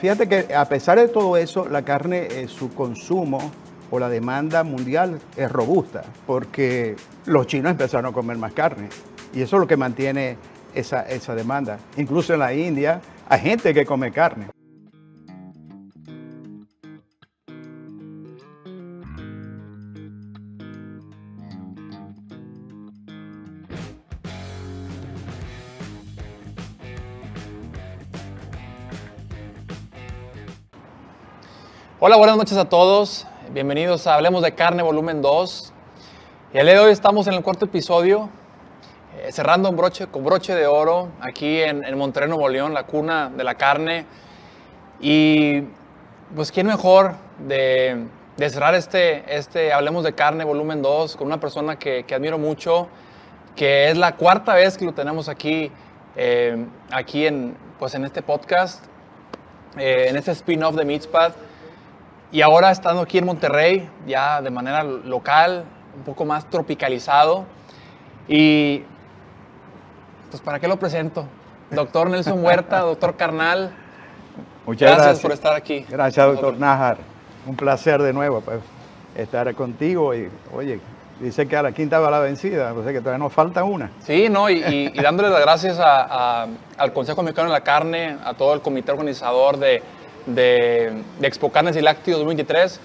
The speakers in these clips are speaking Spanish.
fíjate que a pesar de todo eso, la carne, su consumo o la demanda mundial es robusta, porque los chinos empezaron a comer más carne y eso es lo que mantiene esa demanda. Incluso en la India hay gente que come carne. Hola, buenas noches a todos. Bienvenidos a Hablemos de Carne, volumen 2. Y el día de hoy estamos en el cuarto episodio, cerrando con broche de oro, aquí en Monterrey, Nuevo León, la cuna de la carne. Y pues, ¿quién mejor de cerrar este Hablemos de Carne, volumen 2, con una persona que admiro mucho, que es la cuarta vez que lo tenemos aquí en este podcast, en este spin-off de Meatspad. Y ahora estando aquí en Monterrey, ya de manera local, un poco más tropicalizado. Y pues, ¿para qué lo presento? Doctor Nelson Huerta, doctor Carnal. Muchas gracias por estar aquí. Gracias, doctor Nájar. Un placer de nuevo pues, estar contigo. Y, oye, dice que a la quinta va la vencida, o sea que todavía nos falta una. Sí, ¿no? Y dándole las gracias al Consejo Mexicano de la Carne, a todo el comité organizador de Expo Carnes y Lácteos 2023.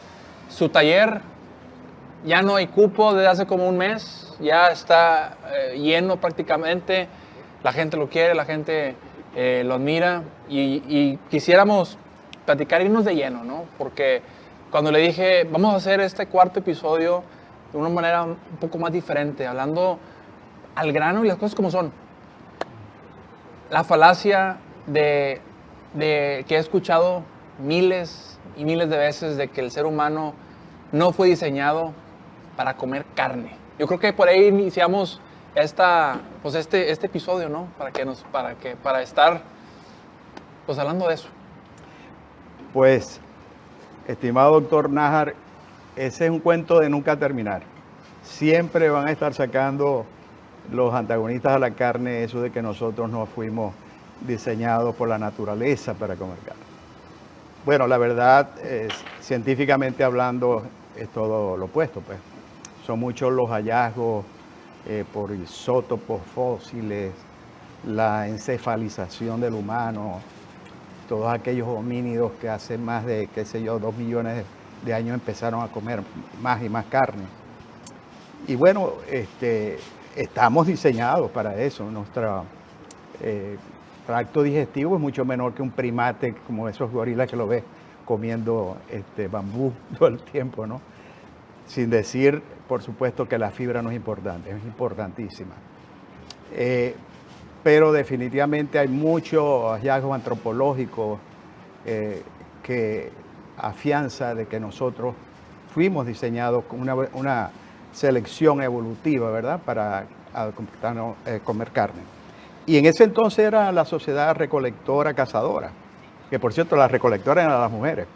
Su taller ya no hay cupo desde hace como un mes, ya está lleno prácticamente. La gente lo quiere, la gente lo admira y quisiéramos platicar, irnos de lleno, ¿no? Porque cuando le dije, vamos a hacer este cuarto episodio de una manera un poco más diferente, hablando al grano y las cosas como son. La falacia de que he escuchado miles y miles de veces de que el ser humano no fue diseñado para comer carne. Yo creo que por ahí iniciamos este episodio, ¿no? Para estar pues hablando de eso. Pues, estimado doctor Nájar, ese es un cuento de nunca terminar. Siempre van a estar sacando los antagonistas a la carne eso de que nosotros no fuimos diseñados por la naturaleza para comer carne. Bueno, la verdad, científicamente hablando, es todo lo opuesto, pues. Son muchos los hallazgos por isótopos fósiles, la encefalización del humano, todos aquellos homínidos que hace más de, 2 millones de años empezaron a comer más y más carne. Y bueno, estamos diseñados para eso. Nuestro tracto digestivo es mucho menor que un primate, como esos gorilas que lo ves comiendo bambú todo el tiempo, ¿no? Sin decir, por supuesto, que la fibra no es importante, es importantísima. Pero definitivamente hay muchos hallazgos antropológicos que afianzan de que nosotros fuimos diseñados con una selección evolutiva, ¿verdad?, para comer carne. Y en ese entonces era la sociedad recolectora-cazadora, que por cierto las recolectoras eran las mujeres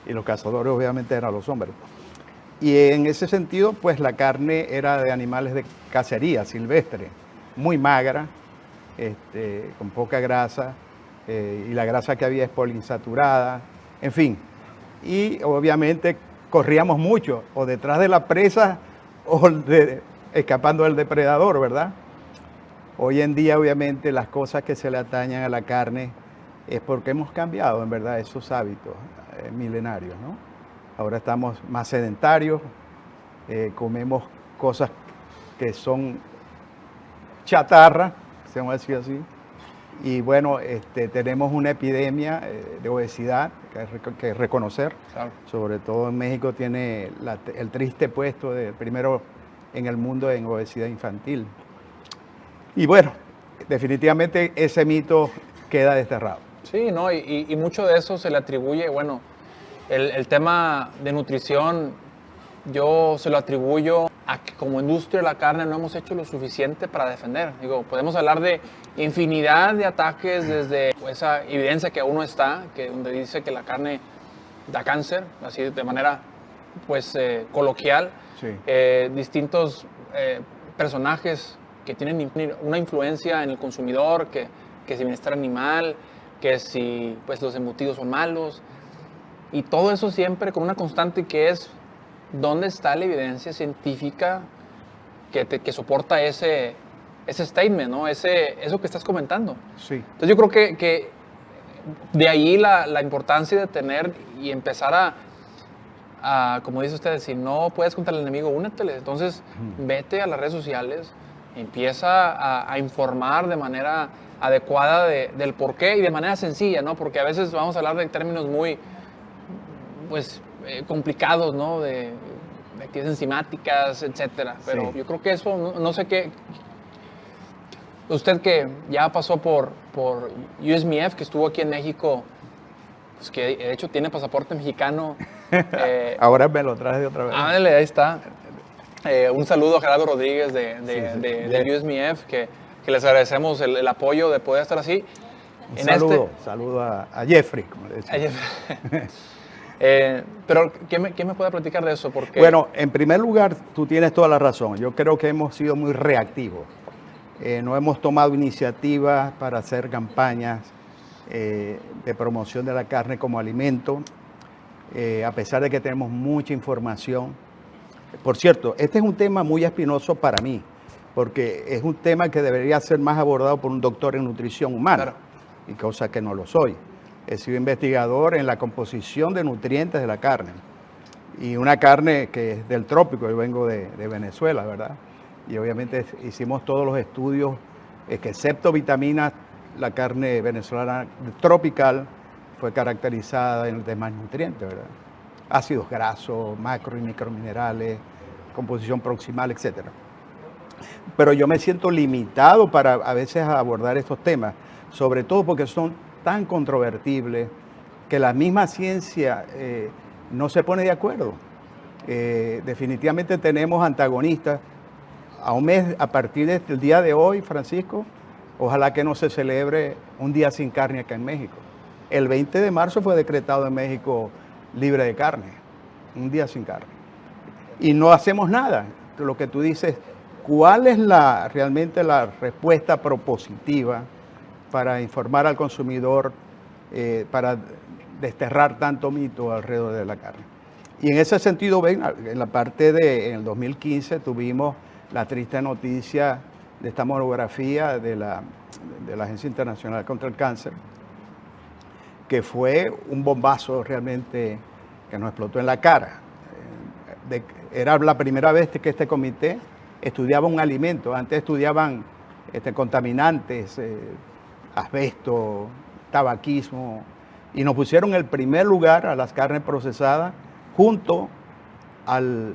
y los cazadores obviamente eran los hombres. Y en ese sentido, pues la carne era de animales de cacería silvestre, muy magra, con poca grasa, y la grasa que había es poliinsaturada, en fin. Y obviamente corríamos mucho, o detrás de la presa, o escapando del depredador, ¿verdad? Hoy en día, obviamente, las cosas que se le atañan a la carne es porque hemos cambiado, en verdad, esos hábitos milenarios, ¿no? Ahora estamos más sedentarios, comemos cosas que son chatarra, vamos a decir así, y bueno, tenemos una epidemia de obesidad que reconocer. Claro. Sobre todo en México tiene el triste puesto de primero en el mundo en obesidad infantil. Y bueno, definitivamente ese mito queda desterrado. Sí, ¿no? Y mucho de eso se le atribuye, bueno, el tema de nutrición, yo se lo atribuyo a que como industria de la carne no hemos hecho lo suficiente para defender. Digo, podemos hablar de infinidad de ataques desde esa evidencia que uno está, donde dice que la carne da cáncer, así de manera pues coloquial. Sí. Distintos personajes que tienen una influencia en el consumidor, que es el bienestar animal, que si pues, los embutidos son malos, y todo eso siempre con una constante que es, ¿dónde está la evidencia científica que soporta ese statement, ¿no? Eso que estás comentando? Sí. Entonces yo creo que de ahí la importancia de tener y empezar como dice usted, si no puedes contra el enemigo, únetele. Entonces, vete a las redes sociales, empieza a informar de manera adecuada del por qué y de manera sencilla, ¿no? Porque a veces vamos a hablar de términos muy, pues, complicados, ¿no? De actividades enzimáticas, etcétera. Pero Sí. yo creo que eso, no sé qué. Usted que ya pasó por USMF, que estuvo aquí en México, pues que de hecho tiene pasaporte mexicano. Ahora me lo traje de otra vez. Ándale, ahí está. Un saludo a Gerardo Rodríguez de Sí. USMF, que les agradecemos el apoyo de poder estar así. Saludo a Jeffrey, como le decía. Pero, ¿qué me puede platicar de eso? Porque, Bueno, en primer lugar, tú tienes toda la razón. Yo creo que hemos sido muy reactivos. No hemos tomado iniciativas para hacer campañas de promoción de la carne como alimento, a pesar de que tenemos mucha información. Por cierto, este es un tema muy espinoso para mí, porque es un tema que debería ser más abordado por un doctor en nutrición humana, Claro. y cosa que no lo soy. He sido investigador en la composición de nutrientes de la carne, y una carne que es del trópico. Yo vengo de Venezuela, ¿verdad? Y obviamente hicimos todos los estudios, que excepto vitaminas, la carne venezolana tropical fue caracterizada en los demás nutrientes, ¿verdad? Ácidos grasos, macro y microminerales, composición proximal, etc. Pero yo me siento limitado para a veces abordar estos temas, sobre todo porque son tan controvertibles que la misma ciencia no se pone de acuerdo. Definitivamente tenemos antagonistas. A partir del día de hoy, Francisco, ojalá que no se celebre un día sin carne acá en México. El 20 de marzo fue decretado en México libre de carne, un día sin carne. Y no hacemos nada. Lo que tú dices, ¿cuál es realmente la respuesta propositiva para informar al consumidor, para desterrar tanto mito alrededor de la carne? Y en ese sentido, ven, en el 2015 tuvimos la triste noticia de esta monografía de la Agencia Internacional contra el Cáncer, que fue un bombazo realmente que nos explotó en la cara. Era la primera vez que este comité estudiaba un alimento. Antes estudiaban contaminantes, asbesto, tabaquismo, y nos pusieron el primer lugar a las carnes procesadas junto al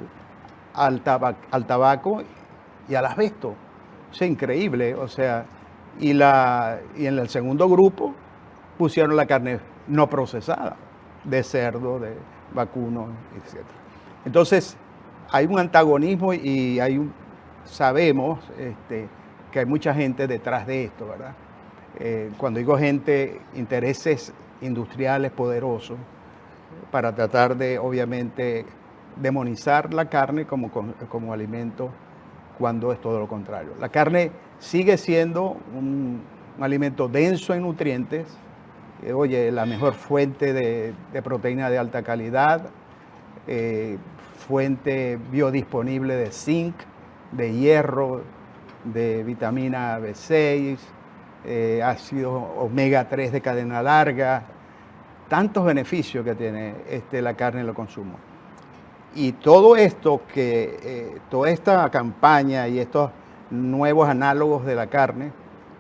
tabaco y al asbesto. O sea, increíble. O sea, y en el segundo grupo pusieron la carne no procesada, de cerdo, de vacuno, etc. Entonces, hay un antagonismo y sabemos que hay mucha gente detrás de esto, ¿verdad? Cuando digo gente, intereses industriales poderosos para tratar de, obviamente, demonizar la carne como alimento, cuando es todo lo contrario. La carne sigue siendo un alimento denso en nutrientes, la mejor fuente de proteína de alta calidad, fuente biodisponible de zinc, de hierro, de vitamina B6, ácidos omega 3 de cadena larga, tantos beneficios que tiene la carne en el consumo. Y todo esto, toda esta campaña y estos nuevos análogos de la carne,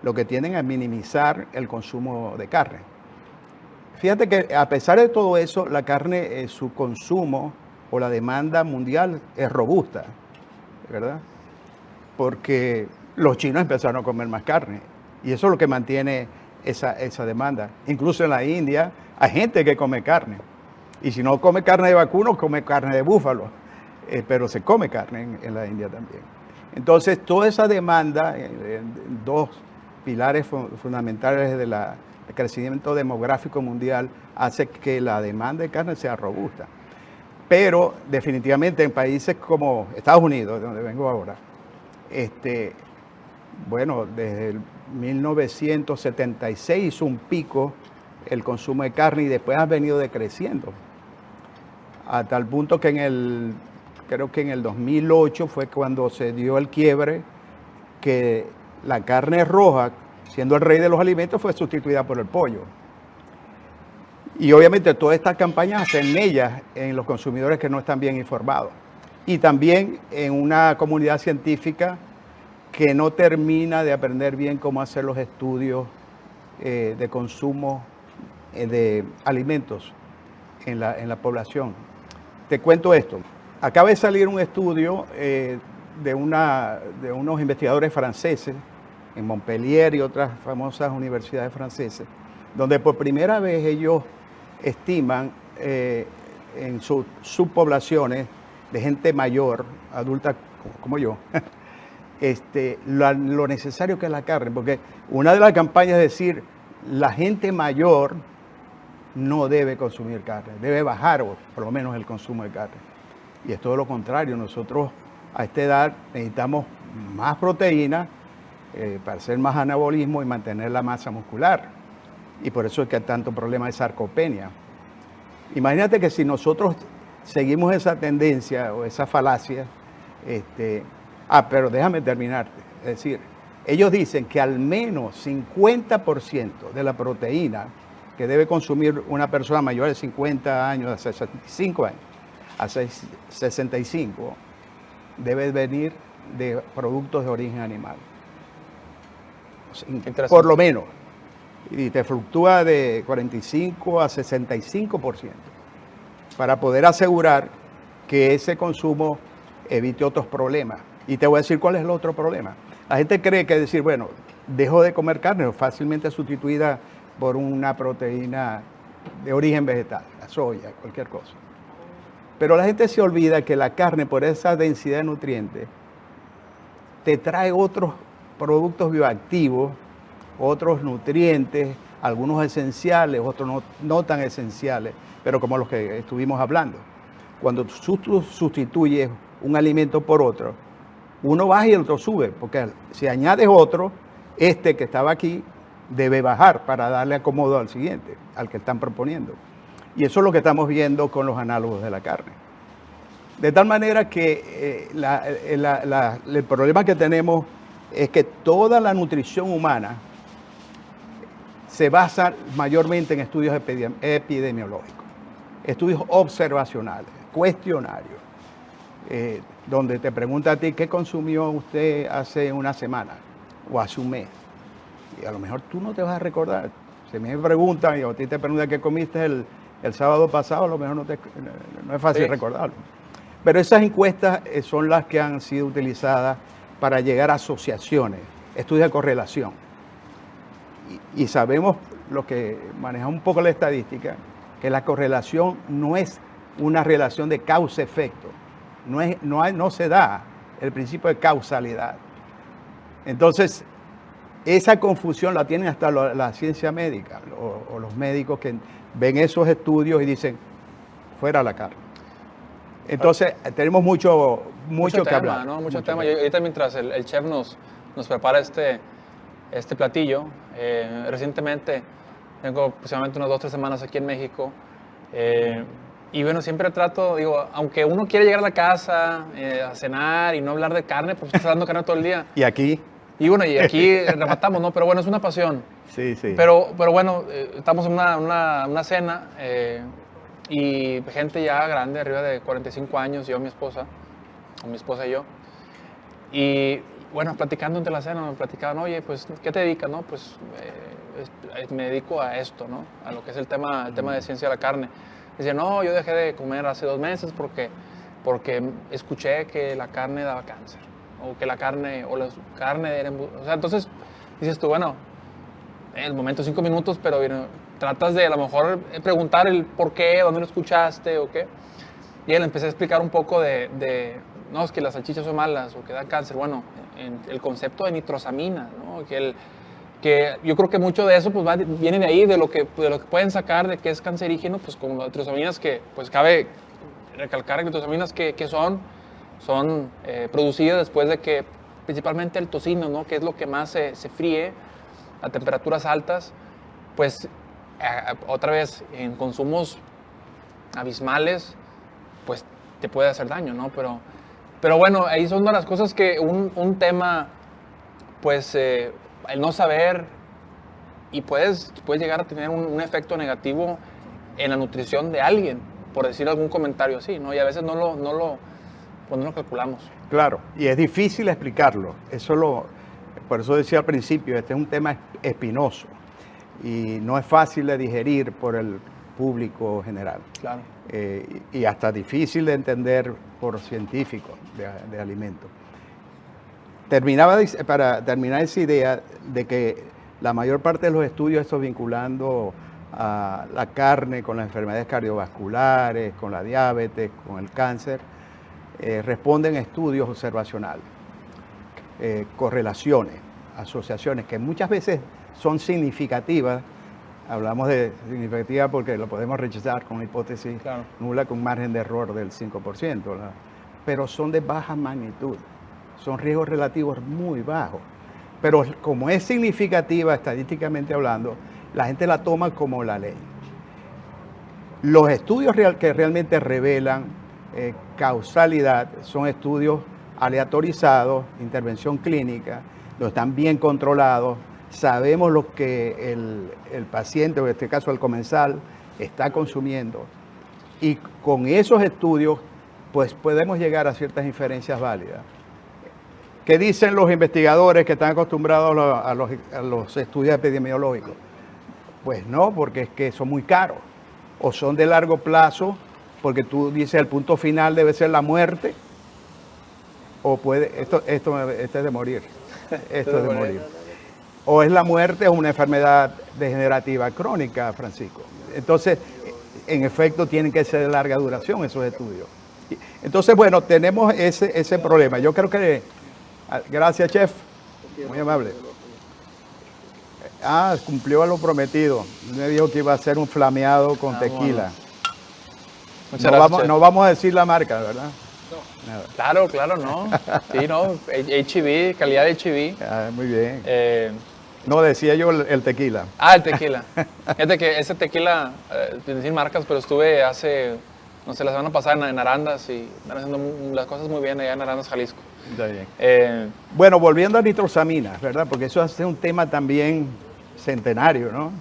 lo que tienden a minimizar el consumo de carne. Fíjate que a pesar de todo eso, la carne, su consumo o la demanda mundial es robusta, ¿verdad? Porque los chinos empezaron a comer más carne y eso es lo que mantiene esa demanda. Incluso en la India hay gente que come carne. Y si no come carne de vacuno, come carne de búfalo. Pero se come carne en la India también. Entonces, toda esa demanda, dos pilares fundamentales del crecimiento demográfico mundial, hace que la demanda de carne sea robusta. Pero definitivamente en países como Estados Unidos, de donde vengo ahora, desde el 1976 hizo un pico el consumo de carne y después ha venido decreciendo. A tal punto que creo que en el 2008 fue cuando se dio el quiebre, que la carne roja, siendo el rey de los alimentos, fue sustituida por el pollo. Y obviamente todas estas campañas hacen mellas en los consumidores que no están bien informados. Y también en una comunidad científica que no termina de aprender bien cómo hacer los estudios de consumo de alimentos en la población. Te cuento esto. Acaba de salir un estudio de unos investigadores franceses en Montpellier y otras famosas universidades francesas, donde por primera vez ellos estiman en sus subpoblaciones de gente mayor, adulta como yo, lo necesario que es la carne, porque una de las campañas es decir, la gente mayor no debe consumir carne, debe bajar por lo menos el consumo de carne. Y es todo lo contrario, nosotros a esta edad necesitamos más proteína para hacer más anabolismo y mantener la masa muscular. Y por eso es que hay tanto problema de sarcopenia. Imagínate que si nosotros seguimos esa tendencia o esa falacia, pero déjame terminarte. Es decir, ellos dicen que al menos 50% de la proteína que debe consumir una persona mayor de 50 años, a 65 años, a 65, debe venir de productos de origen animal. O sea, por lo menos. Y te fluctúa de 45 a 65% para poder asegurar que ese consumo evite otros problemas. Y te voy a decir cuál es el otro problema. La gente cree que decir, bueno, dejo de comer carne, fácilmente sustituida por una proteína de origen vegetal, la soya, cualquier cosa. Pero la gente se olvida que la carne, por esa densidad de nutrientes, te trae otros productos bioactivos, otros nutrientes, algunos esenciales, otros no tan esenciales, pero como los que estuvimos hablando. Cuando tú sustituyes un alimento por otro, uno baja y el otro sube, porque si añades otro, que estaba aquí debe bajar para darle acomodo al siguiente, al que están proponiendo. Y eso es lo que estamos viendo con los análogos de la carne. De tal manera que el problema que tenemos es que toda la nutrición humana se basa mayormente en estudios epidemiológicos, estudios observacionales, cuestionarios, donde te pregunta a ti qué consumió usted hace una semana o hace un mes. Y a lo mejor tú no te vas a recordar. Si me preguntan y a ti te preguntan qué comiste el sábado pasado, a lo mejor no es fácil recordarlo. Pero esas encuestas son las que han sido utilizadas para llegar a asociaciones, estudios de correlación. Y sabemos, lo que maneja un poco la estadística, que la correlación no es una relación de causa-efecto. No se da el principio de causalidad. Entonces, esa confusión la tienen hasta la ciencia médica o los médicos que ven esos estudios y dicen, fuera la carne. Entonces, tenemos mucho que hablar. ¿No? Mucho tema. Y ahorita mientras el chef nos prepara este platillo, recientemente, tengo aproximadamente unas 2 o 3 semanas aquí en México, y bueno, siempre trato, digo, aunque uno quiere llegar a la casa a cenar y no hablar de carne, pues estás dando carne todo el día. Y aquí. Y bueno, y aquí rematamos, ¿no? Pero bueno, es una pasión. Sí, sí. Pero bueno, estamos en una cena y gente ya grande, arriba de 45 años, yo, mi esposa y yo. Y bueno, platicando entre la cena, me platicaban, oye, pues, ¿qué te dedicas, no? Pues me dedico a esto, ¿no? A lo que es el tema de ciencia de la carne. Dice, no, yo dejé de comer hace 2 meses porque escuché que la carne daba cáncer. O que la carne era... O sea, entonces dices tú, bueno, en el momento 5 minutos, pero tratas de a lo mejor preguntar el por qué, dónde lo escuchaste o qué. Y él empecé a explicar un poco no, es que las salchichas son malas o que dan cáncer. Bueno, el concepto de nitrosamina, ¿no? Que yo creo que mucho de eso pues viene de ahí, de lo que pueden sacar de que es cancerígeno, pues como las nitrosaminas que, pues cabe recalcar, nitrosaminas que son producidas después de que, principalmente el tocino, ¿no? Que es lo que más se fríe a temperaturas altas, pues otra vez, en consumos abismales, pues te puede hacer daño, ¿no? Pero bueno, ahí son de las cosas que un tema, pues, el no saber, y puedes llegar a tener un efecto negativo en la nutrición de alguien, por decir algún comentario así, ¿no? Y a veces pues no lo calculamos. Claro, y es difícil explicarlo. Por eso decía al principio, este es un tema espinoso y no es fácil de digerir por el público general. Claro. Y hasta difícil de entender por científicos de alimentos. Para terminar esa idea de que la mayor parte de los estudios estos vinculando a la carne con las enfermedades cardiovasculares, con la diabetes, con el cáncer, responden a estudios observacionales, correlaciones, asociaciones que muchas veces son significativas. Hablamos de significativa porque lo podemos rechazar con una hipótesis Claro. nula con un margen de error del 5%, ¿verdad? Pero son de baja magnitud, son riesgos relativos muy bajos. Pero como es significativa estadísticamente hablando, la gente la toma como la ley. Los estudios que realmente revelan causalidad son estudios aleatorizados, intervención clínica, donde están bien controlados, sabemos lo que el paciente, o en este caso el comensal, está consumiendo. Y con esos estudios, pues podemos llegar a ciertas inferencias válidas. ¿Qué dicen los investigadores que están acostumbrados a los estudios epidemiológicos? Pues no, porque es que son muy caros, o son de largo plazo, porque tú dices el punto final debe ser la muerte, o esto es de morir, esto es de morir. O es la muerte o una enfermedad degenerativa crónica, Francisco. Entonces, en efecto, tienen que ser de larga duración esos estudios. Entonces, bueno, tenemos ese problema. Yo creo que... Gracias, chef. Muy amable. Cumplió lo prometido. Me dijo que iba a ser un flameado con tequila. Bueno. Muchas gracias, chef. No vamos a decir la marca, ¿verdad? No. Claro, no. Sí, no. H&B, calidad de H&B. Muy bien. No, decía yo el tequila. El tequila. Fíjate que ese tequila, sin decir marcas, pero estuve hace, no sé, la semana pasada en Arandas y están haciendo las cosas muy bien allá en Arandas, Jalisco. Está bien. Bueno, volviendo a nitrosaminas, ¿verdad? Porque eso es un tema también centenario, ¿no?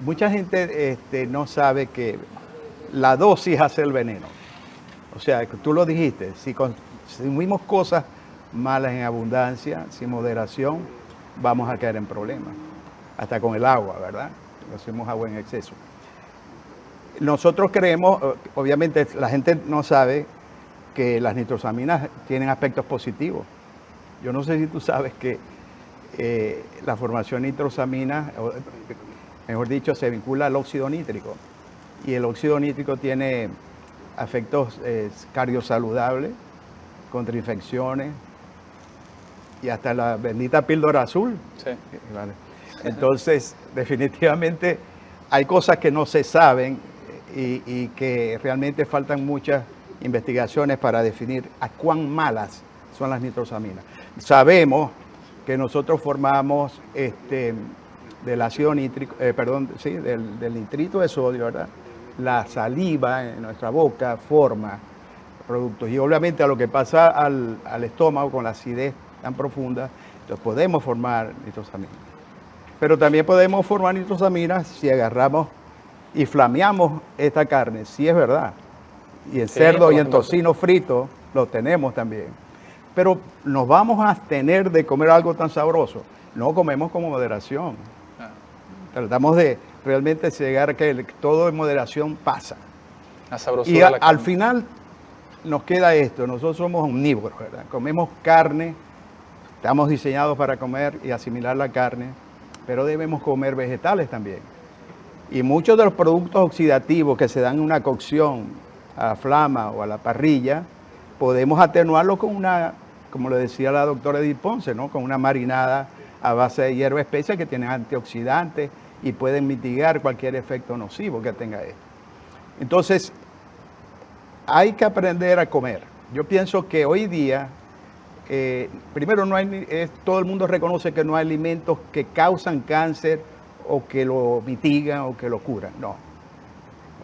Mucha gente no sabe que la dosis hace el veneno. O sea, tú lo dijiste, si consumimos cosas malas en abundancia, sin moderación, vamos a caer en problemas. Hasta con el agua, ¿verdad? Consumimos agua en exceso. Nosotros creemos, obviamente la gente no sabe que las nitrosaminas tienen aspectos positivos. Yo no sé si tú sabes que la formación de nitrosaminas, mejor dicho, se vincula al óxido nítrico. Y el óxido nítrico tiene efectos cardiosaludables, contra infecciones y hasta la bendita píldora azul. Sí. Vale. Entonces, definitivamente hay cosas que no se saben y que realmente faltan muchas investigaciones para definir a cuán malas son las nitrosaminas. Sabemos que nosotros formamos del ácido nítrico, del nitrito de sodio, ¿verdad? La saliva en nuestra boca forma productos y obviamente a lo que pasa al estómago con la acidez tan profunda, entonces podemos formar nitrosaminas. Pero también podemos formar nitrosaminas si agarramos y flameamos esta carne, sí es verdad. Y en cerdo y en tocino frito lo tenemos también. Pero nos vamos a abstener de comer algo tan sabroso. No comemos con moderación. Tratamos de realmente llegar a que todo en moderación pasa. La sabrosura Y de la carne. al final nos queda esto. Nosotros somos omnívoros, ¿verdad? Comemos carne, estamos diseñados para comer y asimilar la carne, pero debemos comer vegetales también. Y muchos de los productos oxidativos que se dan en una cocción a la flama o a la parrilla, podemos atenuarlo con una, como le decía la doctora Edith Ponce, ¿no? Con una marinada a base de hierba especia que tienen antioxidantes y pueden mitigar cualquier efecto nocivo que tenga esto. Entonces, hay que aprender a comer. Yo pienso que hoy día, primero, todo el mundo reconoce que no hay alimentos que causan cáncer o que lo mitigan o que lo curan, no.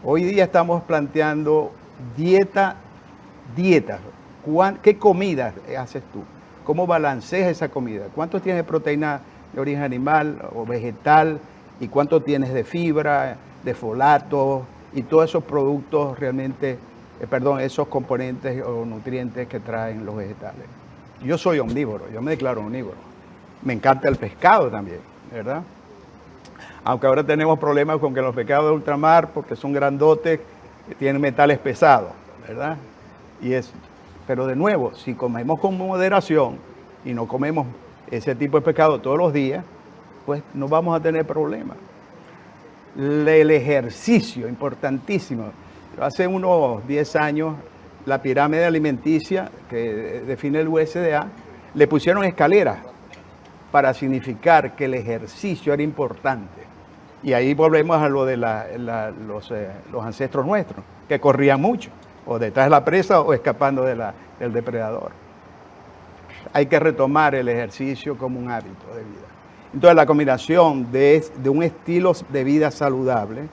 Hoy día estamos planteando dietas. ¿Qué comida haces tú? ¿Cómo balanceas esa comida? ¿Cuánto tienes de proteína de origen animal o vegetal? ¿Y cuánto tienes de fibra, de folato y todos esos productos realmente, esos componentes o nutrientes que traen los vegetales? Yo soy omnívoro, yo me declaro omnívoro. Me encanta el pescado también, ¿verdad? Aunque ahora tenemos problemas con que los pescados de ultramar, porque son grandotes, tienen metales pesados, ¿verdad? Pero de nuevo, si comemos con moderación y no comemos ese tipo de pescado todos los días, pues no vamos a tener problemas. El ejercicio, importantísimo. Hace unos 10 años, la pirámide alimenticia que define el USDA, le pusieron escaleras para significar que el ejercicio era importante. Y ahí volvemos a lo de los ancestros nuestros, que corrían mucho, o detrás de la presa o escapando del depredador. Hay que retomar el ejercicio como un hábito de vida. Entonces la combinación de un estilo de vida saludable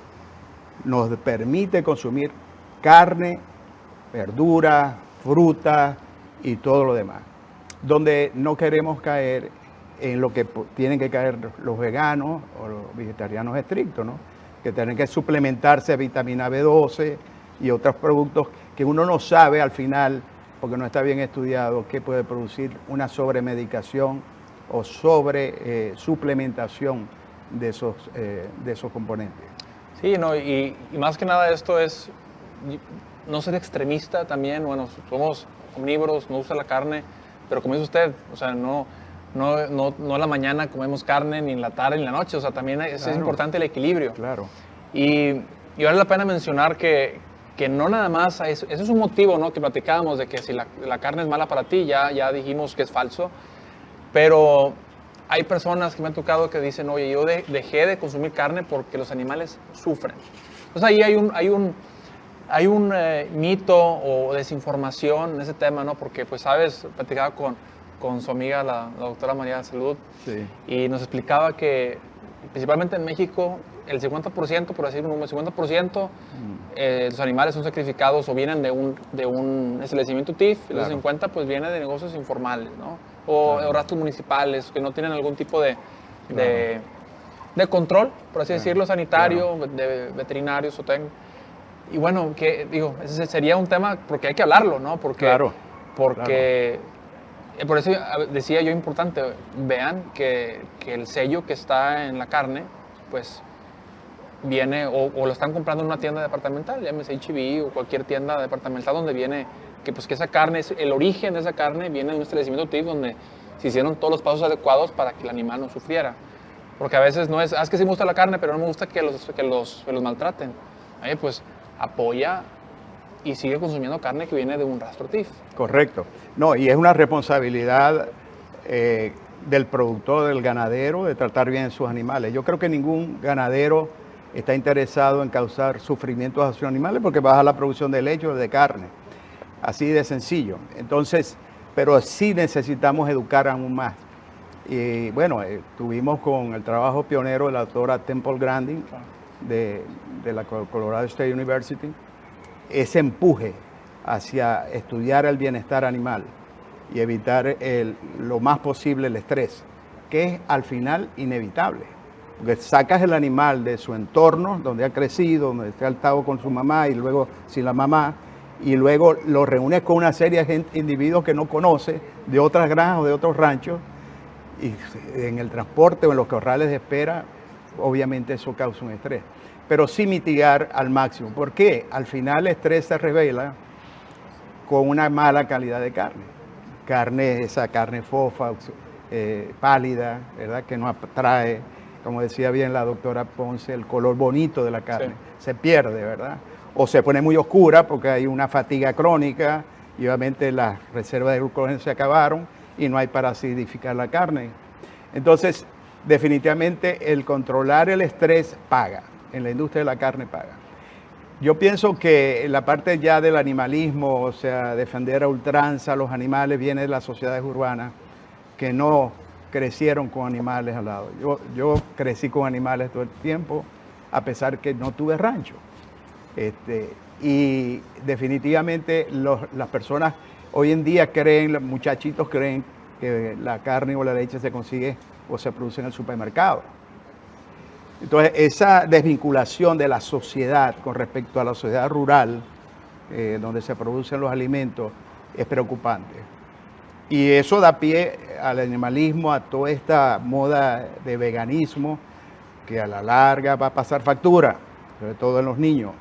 nos permite consumir carne, verdura, fruta y todo lo demás. Donde no queremos caer en lo que tienen que caer los veganos o los vegetarianos estrictos, ¿no? Que tienen que suplementarse vitamina B12 y otros productos que uno no sabe al final, porque no está bien estudiado, que puede producir una sobremedicación o sobre suplementación de esos componentes. Sí, no, y más que nada esto es no ser extremista también. Bueno, somos omnívoros, no usa la carne, pero como dice usted, o sea, no en la mañana comemos carne, ni en la tarde, ni en la noche. O sea, también es importante el equilibrio. Claro. Y vale la pena mencionar que no nada más, eso es un motivo, ¿no? Que platicábamos de que si la carne es mala para ti, ya dijimos que es falso. Pero hay personas que me han tocado que dicen, oye, yo dejé de consumir carne porque los animales sufren. Entonces ahí hay un mito o desinformación en ese tema, ¿no? Porque, pues, sabes, platicaba con su amiga, la doctora María de Salud, sí, y nos explicaba que principalmente en México el 50%, por decir un número, el 50% los animales son sacrificados o vienen de un establecimiento TIF, y claro, el 50% pues viene de negocios informales, ¿no? O claro, rastros municipales que no tienen algún tipo de control, por así decirlo, sanitario, claro, de veterinarios o técnicos. Y bueno, digo, ese sería un tema porque hay que hablarlo, ¿no? Porque, claro, porque claro, por eso decía yo importante, vean que el sello que está en la carne, pues viene o lo están comprando en una tienda departamental, llámese H-E-B o cualquier tienda departamental donde viene que esa carne, el origen de esa carne viene de un establecimiento TIF donde se hicieron todos los pasos adecuados para que el animal no sufriera. Porque a veces no es que sí me gusta la carne, pero no me gusta que los maltraten. Ahí pues apoya y sigue consumiendo carne que viene de un rastro TIF. Correcto. No, y es una responsabilidad del productor, del ganadero, de tratar bien a sus animales. Yo creo que ningún ganadero está interesado en causar sufrimientos a sus animales porque baja la producción de leche o de carne. Así de sencillo. Entonces, pero sí necesitamos educar aún más. Y bueno, tuvimos con el trabajo pionero de la doctora Temple Grandin de la Colorado State University, ese empuje hacia estudiar el bienestar animal y evitar lo más posible el estrés, que es al final inevitable. Porque sacas el animal de su entorno, donde ha crecido, donde está estado con su mamá y luego sin la mamá, y luego lo reúnes con una serie de individuos que no conoce, de otras granjas o de otros ranchos, y en el transporte o en los corrales de espera, obviamente eso causa un estrés. Pero sí mitigar al máximo. ¿Por qué? Al final el estrés se revela con una mala calidad de carne. Esa carne fofa, pálida, ¿verdad? Que no atrae, como decía bien la doctora Ponce, el color bonito de la carne. Sí. Se pierde, ¿verdad? O se pone muy oscura porque hay una fatiga crónica y obviamente las reservas de glucógeno se acabaron y no hay para acidificar la carne. Entonces, definitivamente el controlar el estrés paga. En la industria de la carne paga. Yo pienso que la parte ya del animalismo, o sea, defender a ultranza a los animales, viene de las sociedades urbanas que no crecieron con animales al lado. Yo crecí con animales todo el tiempo, a pesar que no tuve rancho. Y definitivamente las personas hoy en día creen, los muchachitos creen que la carne o la leche se consigue o se produce en el supermercado. Entonces, esa desvinculación de la sociedad con respecto a la sociedad rural, donde se producen los alimentos, es preocupante. Y eso da pie al animalismo, a toda esta moda de veganismo, que a la larga va a pasar factura, sobre todo en los niños.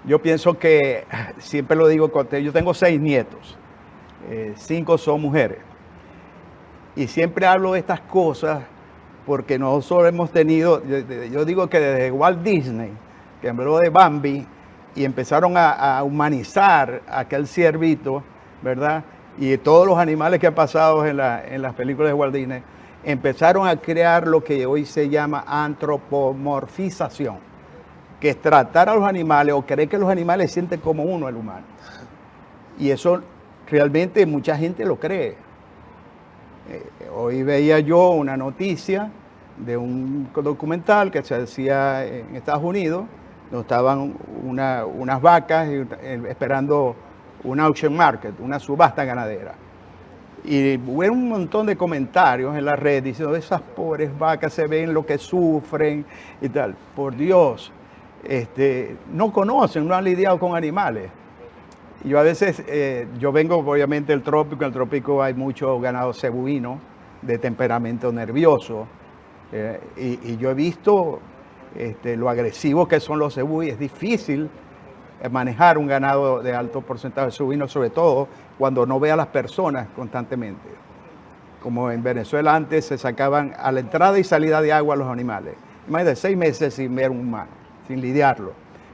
Yo pienso que, siempre lo digo, yo tengo 6 nietos, 5 son mujeres. Y siempre hablo de estas cosas porque nosotros hemos tenido, yo digo que desde Walt Disney, que habló de Bambi, y empezaron a humanizar a aquel ciervito, ¿verdad? Y todos los animales que han pasado en las películas de Walt Disney, empezaron a crear lo que hoy se llama antropomorfización, que es tratar a los animales o creer que los animales sienten como uno, el humano. Y eso realmente mucha gente lo cree. Hoy veía yo una noticia de un documental que se hacía en Estados Unidos, donde estaban unas vacas esperando un auction market, una subasta ganadera. Y hubo un montón de comentarios en la red diciendo, esas pobres vacas se ven lo que sufren y tal. Por Dios, no conocen, no han lidiado con animales. Y yo a veces, yo vengo obviamente del trópico, en el trópico hay mucho ganado cebuino de temperamento nervioso, y yo he visto lo agresivos que son los cebú, y es difícil manejar un ganado de alto porcentaje de cebuino, sobre todo cuando no ve a las personas constantemente. Como en Venezuela antes se sacaban a la entrada y salida de agua a los animales. Más de 6 meses sin ver un humano, sin lidiarlo.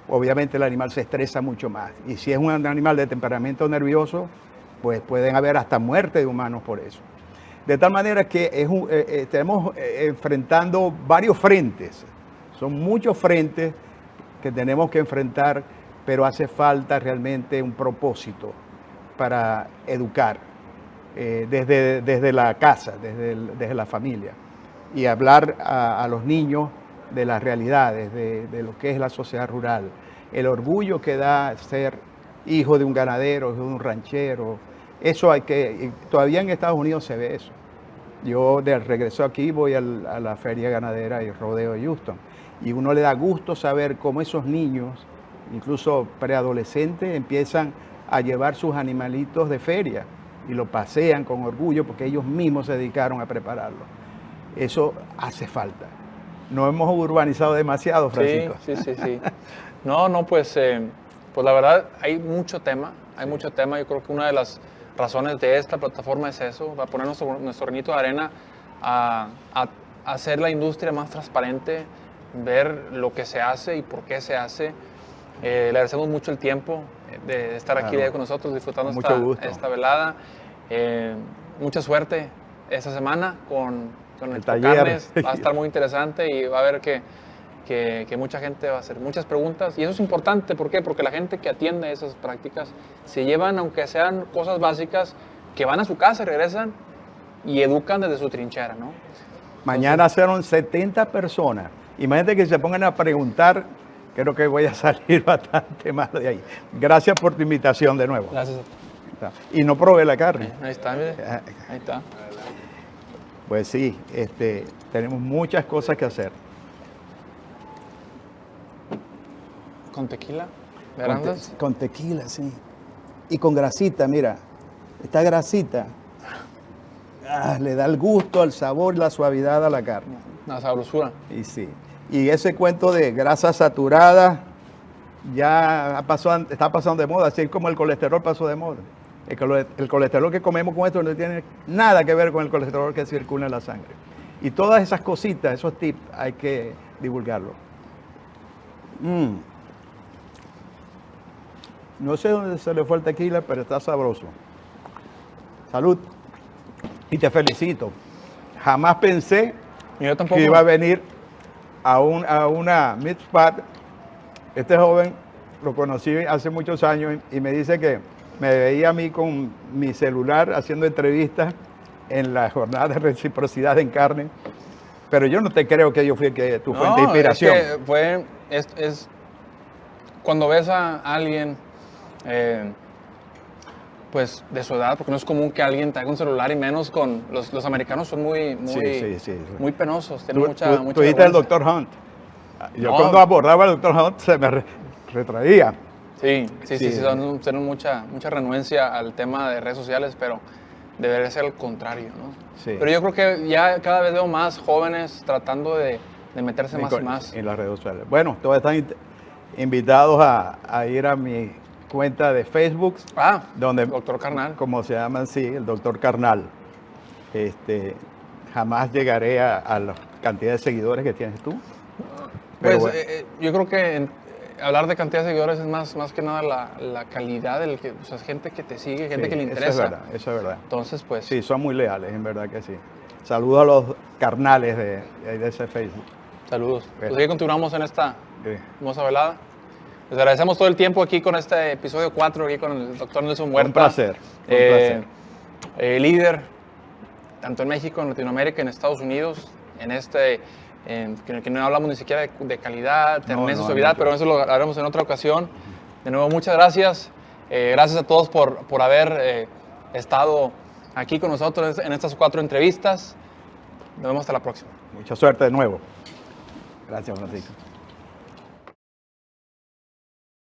Obviamente el animal se estresa mucho más. Y si es un animal de temperamento nervioso, pues pueden haber hasta muerte de humanos por eso. De tal manera que estamos enfrentando varios frentes. Son muchos frentes que tenemos que enfrentar, pero hace falta realmente un propósito para educar desde la casa, desde la familia, y hablar a los niños de las realidades, de lo que es la sociedad rural, el orgullo que da ser hijo de un ganadero, hijo de un ranchero. Eso todavía en Estados Unidos se ve eso. Yo de regreso aquí voy a la feria ganadera y rodeo de Houston, y uno le da gusto saber cómo esos niños, incluso preadolescentes, empiezan a llevar sus animalitos de feria y lo pasean con orgullo porque ellos mismos se dedicaron a prepararlo. Eso hace falta. No hemos urbanizado demasiado, Francisco. Sí. No, pues la verdad hay mucho tema. Yo creo que una de las razones de esta plataforma es eso, para poner nuestro granito de arena a hacer la industria más transparente, ver lo que se hace y por qué se hace. Le agradecemos mucho el tiempo de estar aquí con nosotros, disfrutando esta velada. Mucha suerte esta semana con el taller. Va a estar muy interesante y va a ver que mucha gente va a hacer muchas preguntas. Y eso es importante, ¿por qué? Porque la gente que atiende esas prácticas se llevan, aunque sean cosas básicas, que van a su casa y regresan y educan desde su trinchera, ¿no? Mañana serán 70 personas. Imagínate que se pongan a preguntar, creo que voy a salir bastante más de ahí. Gracias por tu invitación de nuevo. Gracias. Y no probé la carne. Ahí está, mire. Ahí está. Pues sí, tenemos muchas cosas que hacer. ¿Con tequila? Con tequila, sí. Y con grasita, mira. Esta grasita le da el gusto, el sabor, la suavidad a la carne. La sabrosura. Y sí. Y ese cuento de grasa saturada ya está pasando de moda, así como el colesterol pasó de moda. El colesterol que comemos con esto no tiene nada que ver con el colesterol que circula en la sangre. Y todas esas cositas, esos tips, hay que divulgarlos. No sé dónde se le fue el tequila, pero está sabroso. Salud. Y te felicito. Jamás pensé que iba a venir a una mitzvah. Este joven lo conocí hace muchos años y me dice que me veía a mí con mi celular haciendo entrevistas en la jornada de reciprocidad en carne, pero yo no te creo que yo fui tu fuente de inspiración. Es que cuando ves a alguien pues de su edad, porque no es común que alguien traiga un celular y menos con los americanos son muy muy penosos, tienen mucha tú dijiste el vergüenza. Dr. Hunt. Yo No. cuando abordaba al Dr. Hunt se me retraía. Sí, Sí. tienen mucha renuencia al tema de redes sociales, pero debería ser al contrario, ¿no? Sí. Pero yo creo que ya cada vez veo más jóvenes tratando de meterse más y más. En las redes sociales. Bueno, todos están invitados a ir a mi cuenta de Facebook, donde, Doctor Carnal. como se llama así, el Doctor Carnal. Jamás llegaré a la cantidad de seguidores que tienes tú. Pero Pues bueno, yo creo que hablar de cantidad de seguidores es más que nada la calidad del que, o sea, gente que te sigue, gente sí, que le eso interesa. es verdad, eso es verdad. Entonces, pues, Sí, son muy leales, en verdad que sí. Saludos a los carnales de ese Facebook. saludos. Bueno. Pues ahí continuamos en esta Sí. hermosa velada. Les agradecemos todo el tiempo aquí con este episodio 4, aquí con el doctor Nelson Huerta. Un placer, un placer. Líder, tanto en México, en Latinoamérica, en Estados Unidos, que no hablamos ni siquiera de calidad, terneza, no, suavidad, no, pero eso lo haremos en otra ocasión. De nuevo, muchas gracias. Gracias a todos por haber estado aquí con nosotros en estas 4 entrevistas. Nos vemos hasta la próxima. Mucha suerte de nuevo. Gracias, Francisco.